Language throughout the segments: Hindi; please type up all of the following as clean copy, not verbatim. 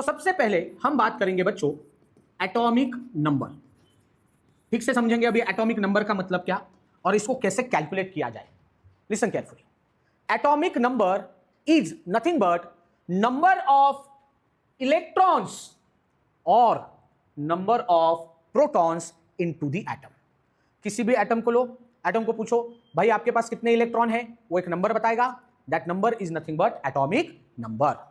तो सबसे पहले हम बात करेंगे बच्चों एटॉमिक नंबर। ठीक से समझेंगे अभी एटॉमिक नंबर का मतलब क्या और इसको कैसे कैलकुलेट किया जाए। Listen carefully. Atomic number is nothing but number of electrons और number of protons into the atom. किसी भी एटम को लो, एटम को पूछो भाई आपके पास कितने इलेक्ट्रॉन है, वो एक नंबर बताएगा। That number is nothing but atomic number.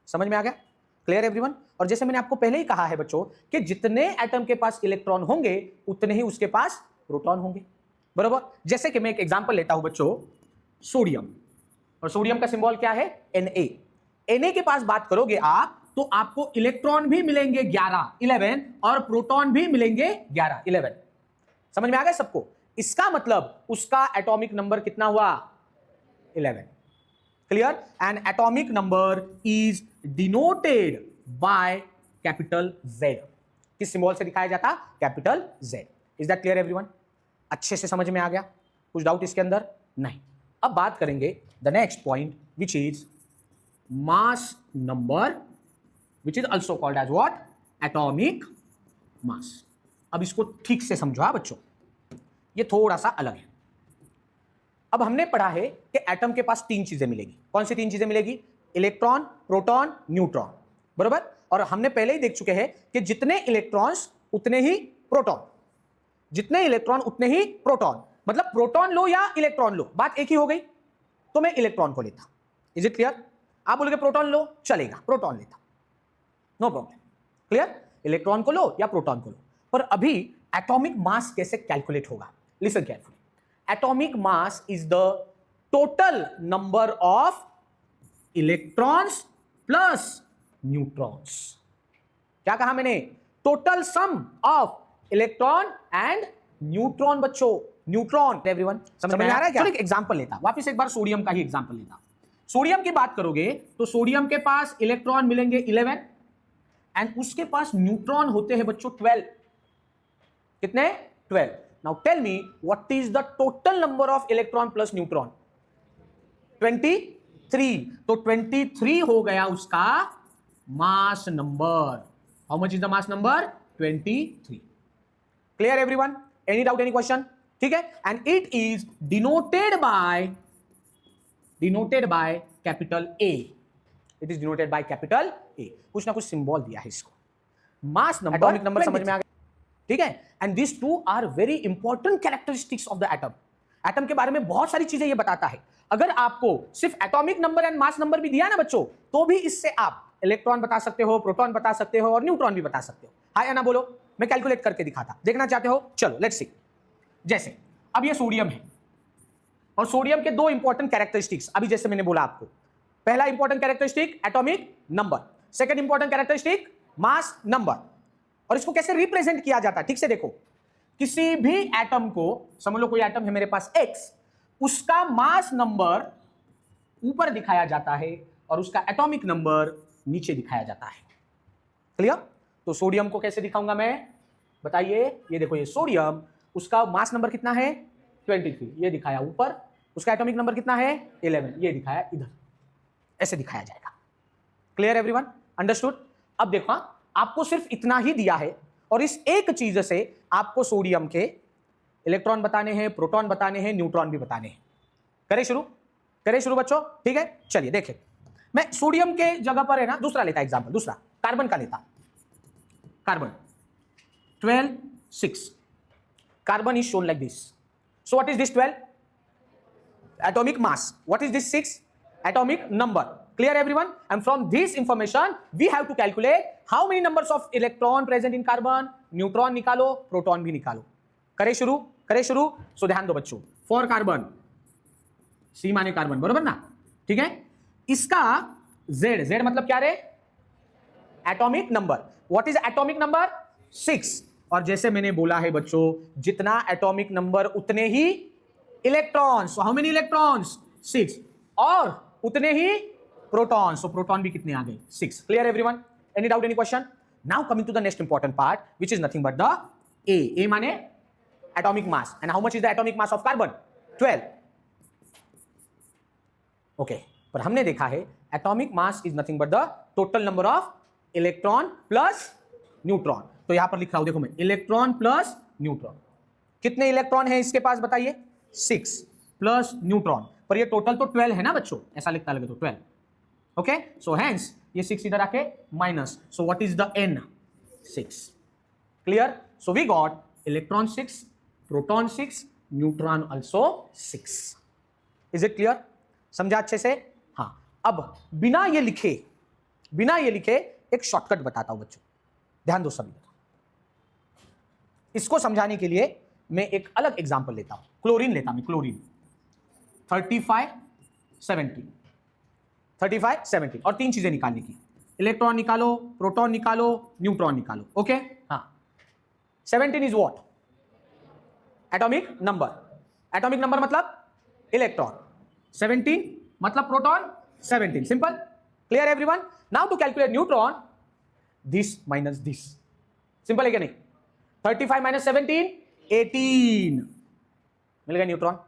समझ में आ गया? Clear everyone? और जैसे मैंने आपको पहले ही कहा है बच्चों कि जितने एटम के पास इलेक्ट्रॉन होंगे उतने ही उसके पास प्रोटॉन होंगे, बरोबर। जैसे कि मैं एक एग्जांपल लेता हूं बच्चों, सोडियम, और सोडियम का सिंबल क्या है? Na। Na के पास बात करोगे आप तो आपको इलेक्ट्रॉन भी मिलेंगे 11 और प्रोटॉन भी मिलेंगे 11 समझ में आ गया सबको? इसका मतलब उसका एटॉमिक नंबर कितना हुआ? 11। Clear? And atomic number is denoted by capital Z। किस सिंबल से दिखाया जाता? Capital Z। Is that clear everyone? अच्छे से समझ में आ गया? कुछ डाउट इसके अंदर? नहीं। अब बात करेंगे the next point which is mass number, which is also called as what? Atomic mass. अब इसको ठीक से समझो बच्चों, ये थोड़ा सा अलग है। अब हमने पढ़ा है कि एटम के पास तीन चीजें मिलेगी। कौन सी तीन चीजें मिलेगी? इलेक्ट्रॉन, प्रोटॉन, न्यूट्रॉन, बरोबर। और हमने पहले ही देख चुके हैं कि जितने इलेक्ट्रॉन्स उतने ही प्रोटॉन, जितने इलेक्ट्रॉन उतने ही प्रोटॉन। मतलब प्रोटॉन लो या इलेक्ट्रॉन लो, बात एक ही हो गई। तो मैं इलेक्ट्रॉन को लेता। Is it clear? आप बोलोगे प्रोटॉन लो, चलेगा, प्रोटॉन लेता, नो प्रॉब्लम। क्लियर? इलेक्ट्रॉन को लो या प्रोटॉन को लो। पर अभी एटॉमिक मास कैसे कैलकुलेट होगा? Listen carefully. Atomic mass is the total number of electrons plus neutrons. क्या कहा मैंने? Total sum of electron and neutron बच्चों। न्यूट्रॉन एवरीवन समझ में आ रहा है क्या? एक एग्जांपल लेता, वापस एक बार सोडियम का ही एग्जांपल लेता। सोडियम की बात करोगे तो सोडियम के पास इलेक्ट्रॉन मिलेंगे 11 एंड उसके पास न्यूट्रॉन होते हैं बच्चों 12। कितने? 12। Now tell me what is the total number of electron plus neutron? 23। तो 23 हो गया उसका mass number. How much is the mass number? 23। Clear everyone? Any doubt, any question? ठीक है। And it is denoted by capital A। It is denoted by capital A। कुछ ना कुछ सिंबल दिया है इसको। मास नंबर, एटॉमिक नंबर समझ में आ गया? ठीक है। And this two are very important characteristics of the atom. Atom के बारे में बहुत सारी चीजें ये बताता है। अगर आपको सिर्फ atomic number and mass number भी दिया ना बच्चों, तो भी इससे आप इलेक्ट्रॉन बता सकते हो, प्रोटॉन बता सकते हो और न्यूट्रॉन भी बता सकते हो। हां या ना बोलो? मैं कैलकुलेट करके दिखाता। देखना चाहते हो? चलो लेट्स सी। जैसे अब ये सोडियम है और सोडियम के दो इंपॉर्टेंट कैरेक्टरिस्टिक्स अभी जैसे मैंने बोला आपको। पहला important characteristic atomic number, second important characteristic mass number. और इसको कैसे रिप्रेजेंट किया जाता है ठीक से देखो। किसी भी एटम को समझ लो, कोई एटम है मेरे पास X, उसका मास नंबर ऊपर दिखाया जाता है और उसका एटॉमिक नंबर नीचे दिखाया जाता है। क्लियर? तो सोडियम को कैसे दिखाऊंगा मैं? बताइए। ये देखो, ये सोडियम, उसका मास नंबर कितना है? 23। ये दिखाया ऊपर। उसका एटॉमिक नंबर कितना है? 11। ये दिखाया इधर। ऐसे दिखाया जाएगा। Clear everyone? अंडरस्टूड? अब देखो, आपको सिर्फ इतना ही दिया है और इस एक चीज से आपको सोडियम के इलेक्ट्रॉन बताने हैं, प्रोटॉन बताने हैं, न्यूट्रॉन भी बताने हैं। करें शुरू? करें शुरू बच्चों? ठीक है, चलिए देखें। मैं सोडियम के जगह पर है ना दूसरा लेता एग्जांपल, दूसरा कार्बन का लेता। Carbon 12 6। Carbon is shown like this. So what is this 12? Atomic mass. What is this 6? Atomic number. Clear everyone? And from this information we have to calculate how many numbers of electron present in carbon. Neutron निकालो, प्रोटॉन भी निकालो। करे शुरू? करे शुरू? सो ध्यान दो बच्चों। फॉर कार्बन, सी माने कार्बन, बरोबर ना? ठीक है। इसका Z मतलब क्या रे? Atomic number. What is atomic number? 6। और जैसे मैंने बोला है बच्चों, जितना एटॉमिक नंबर उतने ही electrons. So how many electrons? 6। और उतने ही प्रोटॉन। सो प्रोटॉन भी कितने आ गए? 6। Clear everyone? Any doubt, any question? Now coming to the next important part which is nothing but the A माने atomic mass. And how much is the atomic mass of carbon? 12। Okay, पर हमने देखा है atomic mass is nothing but the total number of electron plus neutron. तो यहां पर लिख रहा हूं, देखो मैं, इलेक्ट्रॉन प्लस न्यूट्रॉन। कितने इलेक्ट्रॉन है इसके पास बताइए? 6 प्लस न्यूट्रॉन, पर ये टोटल तो 12 है ना बच्चों, ऐसा लिखता लगे तो 12। ओके, सो हेंस ये 6 इधर आके minus, so what is the n? 6। Clear? So we got electron 6, proton 6, neutron also 6। Is it clear? समझा अच्छे से? हाँ, अब बिना ये लिखे एक शॉर्टकट बताता हूं बच्चों, ध्यान दो सभी। इसको समझाने के लिए मैं एक अलग एग्जांपल लेता हूं, क्लोरीन लेता हूं, क्लोरीन 35 17 और 3 चीजें निकालने की, इलेक्ट्रॉन निकालो, प्रोटॉन निकालो, न्यूट्रॉन निकालो। ओके, हाँ। 17 is what? Atomic number. Atomic number मतलब इलेक्ट्रॉन, 17 मतलब proton 17। Simple, clear everyone? Now to calculate neutron, this minus this. Simple है क्या नहीं? 35 माइनस 17 18, मिल गया न्यूट्रॉन।